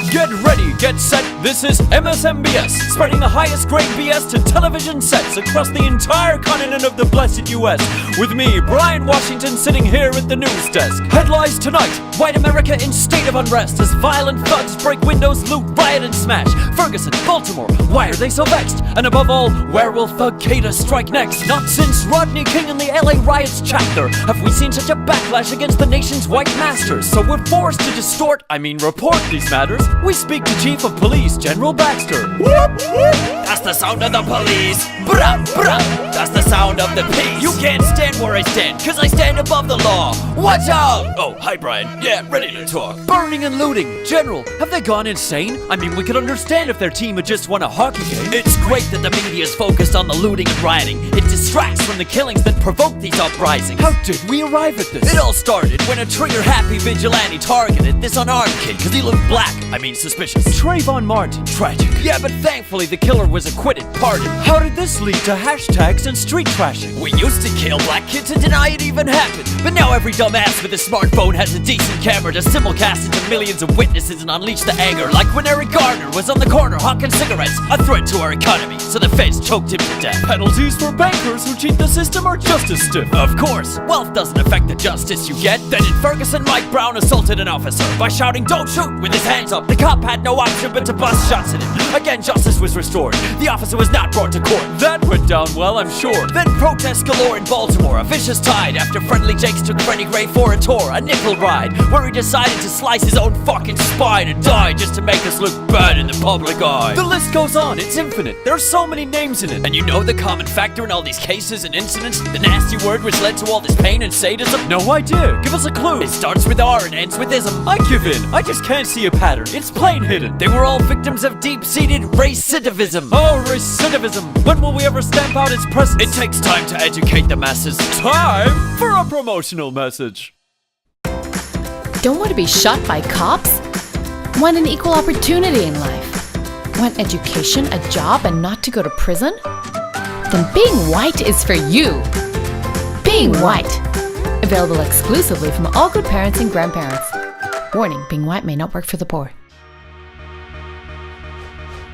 Get ready, get set, this is MSMBS, spreading the highest grade BS to television sets across the entire continent of the blessed US. With me, Brian Washington, sitting here at the news desk. Headlines tonight: white America in state of unrest as violent thugs break windows, loot, riot and smash. Ferguson, Baltimore, why are they so vexed? And above all, where will Thug Kata strike next? Not since Rodney King and the LA riots chapter have we seen such a backlash against the nation's white masters. So we're forced to report these matters. We speak to Chief of Police General Baxter. Whoop, whoop. That's the sound of the police. Brah, brah. That's the sound of the peace. You can't stand where I stand, cause I stand above the law. Watch out! Oh, hi Brian. Yeah, ready to talk. Burning and looting. General, have they gone insane? I mean, we could understand if their team had just won a hockey game. It's great that the media is focused on the looting and rioting. It distracts from the killings that provoked these uprisings. How did we arrive at this? It all started when a trigger-happy vigilante targeted this unarmed kid cause he looked black. Suspicious. Trayvon Martin, tragic. Yeah, but thankfully the killer was acquitted, pardoned. How did this lead to hashtags and street trashing? We used to kill black kids and deny it even happened. But now every dumbass with a smartphone has a decent camera to simulcast into millions of witnesses and unleash the anger. Like when Eric Garner was on the corner hawking cigarettes, a threat to our economy, so the feds choked him to death. Penalties for bankers who cheat the system are just as stiff. Of course, wealth doesn't affect the justice you get. Then in Ferguson, Mike Brown assaulted an officer by shouting, "Don't shoot," with his hands up. The cop had no option but to bust shots at him. Again, justice was restored. The officer was not brought to court. That went down well, I'm sure. Then protests galore in Baltimore. A vicious tide after Friendly Jakes took Freddie Gray for a tour, a nickel ride, where he decided to slice his own fucking spine and die just to make us look bad in the public eye. The list goes on, it's infinite. There are so many names in it. And you know the common factor in all these cases and incidents? The nasty word which led to all this pain and sadism? No idea. Give us a clue. It starts with R and ends with ism. I give in. I just can't see a pattern. It's plain hidden. They were all victims of deep-seated recidivism. Oh, recidivism. When will we ever stamp out its presence? It takes time to educate the masses. Time for a promotional message. Don't want to be shot by cops? Want an equal opportunity in life? Want education, a job, and not to go to prison? Then Being White is for you. Being White. Available exclusively from all good parents and grandparents. Warning, being white may not work for the poor.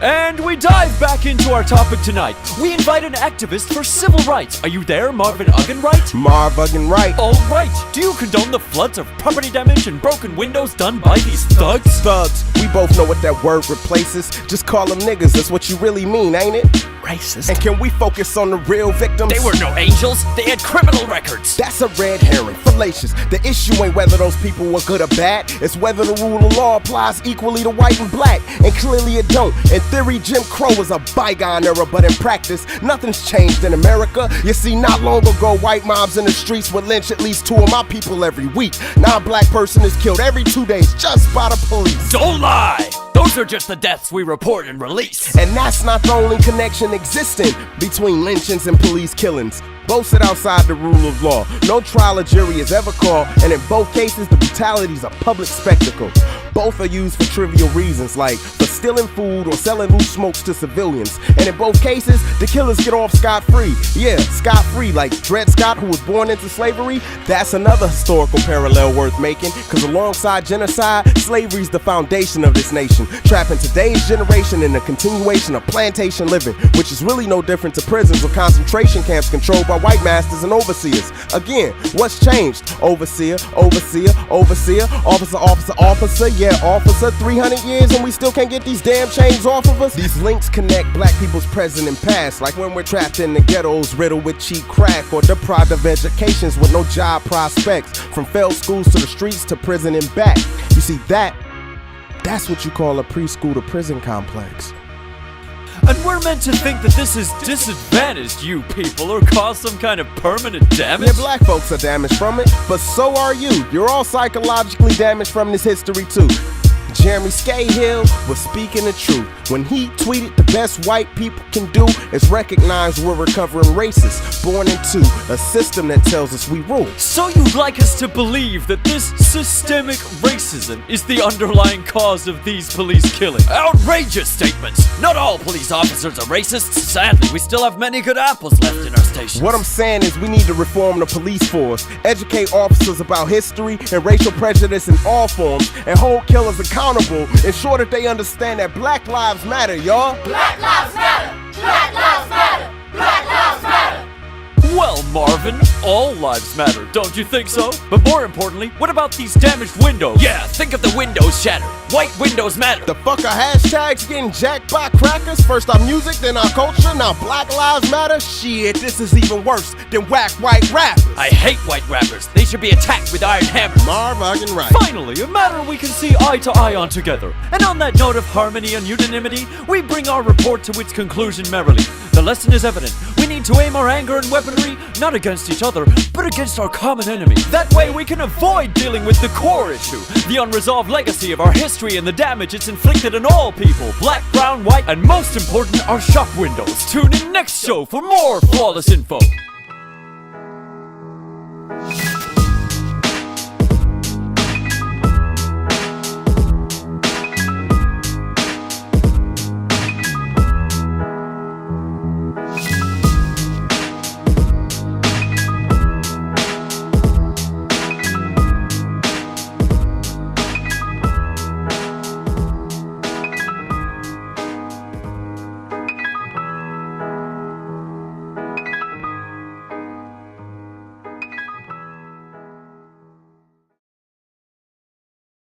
And we dive back into our topic tonight. We invite an activist for civil rights. Are you there, Marvin Uggenwright? Marv Uggenwright. All right. Do you condone the floods of property damage and broken windows done by these thugs? Thugs. We both know what that word replaces. Just call them niggas. That's what you really mean, ain't it? Racist. And can we focus on the real victims? They were no angels. They had criminal records. That's a red herring. Fallacious. The issue ain't whether those people were good or bad. It's whether the rule of law applies equally to white and black. And clearly it don't. In theory, Jim Crow was a bygone era, but in practice, nothing's changed in America. You see, not long ago, white mobs in the streets would lynch at least 2 of my people every week. Now a black person is killed every 2 days just by the police. Don't lie! Those are just the deaths we report and release. And that's not the only connection existing between lynchings and police killings. Both sit outside the rule of law. No trial or jury is ever called, and in both cases, the brutality is a public spectacle. Both are used for trivial reasons, like for stealing food or selling loose smokes to civilians. And in both cases, the killers get off scot-free. Yeah, scot-free, like Dred Scott, who was born into slavery. That's another historical parallel worth making, because alongside genocide, slavery's the foundation of this nation, trapping today's generation in the continuation of plantation living, which is really no different to prisons or concentration camps controlled by white masters and overseers. Again, what's changed? Overseer, overseer, overseer, officer, officer, officer. Yeah, officer, 300 years and we still can't get these damn chains off of us. These links connect black people's present and past, like when we're trapped in the ghettos riddled with cheap crack, or deprived of educations with no job prospects, from failed schools to the streets to prison and back. You see, that's what you call a preschool to prison complex. And we're meant to think that this has disadvantaged you people or caused some kind of permanent damage? Yeah, black folks are damaged from it, but so are you. You're all psychologically damaged from this history too. Jeremy Scahill was speaking the truth when he tweeted the best white people can do is recognize we're recovering racists, born into a system that tells us we rule. So you'd like us to believe that this systemic racism is the underlying cause of these police killings? Outrageous statements! Not all police officers are racists. Sadly, we still have many good apples left in our stations. What I'm saying is we need to reform the police force, educate officers about history and racial prejudice in all forms, and hold killers accountable, ensure that they understand that Black Lives Matter, y'all. Black Lives Matter! Black Lives Matter! Black Lives Matter! Well, Marvin, all lives matter, don't you think so? But more importantly, what about these damaged windows? Yeah, think of the windows shattered. White windows matter. The fuck are hashtags getting jacked by crackers? First our music, then our culture, now Black Lives Matter? Shit, this is even worse than whack white rappers. I hate white rappers. They should be attacked with iron hammers. Marv, I can write. Finally, a matter we can see eye to eye on together. And on that note of harmony and unanimity, we bring our report to its conclusion merrily. The lesson is evident. We need to aim our anger and weaponry not against each other, but against our common enemy. That way we can avoid dealing with the core issue, the unresolved legacy of our history and the damage it's inflicted on all people, black, brown, white, and most important, our shop windows. Tune in next show for more flawless info.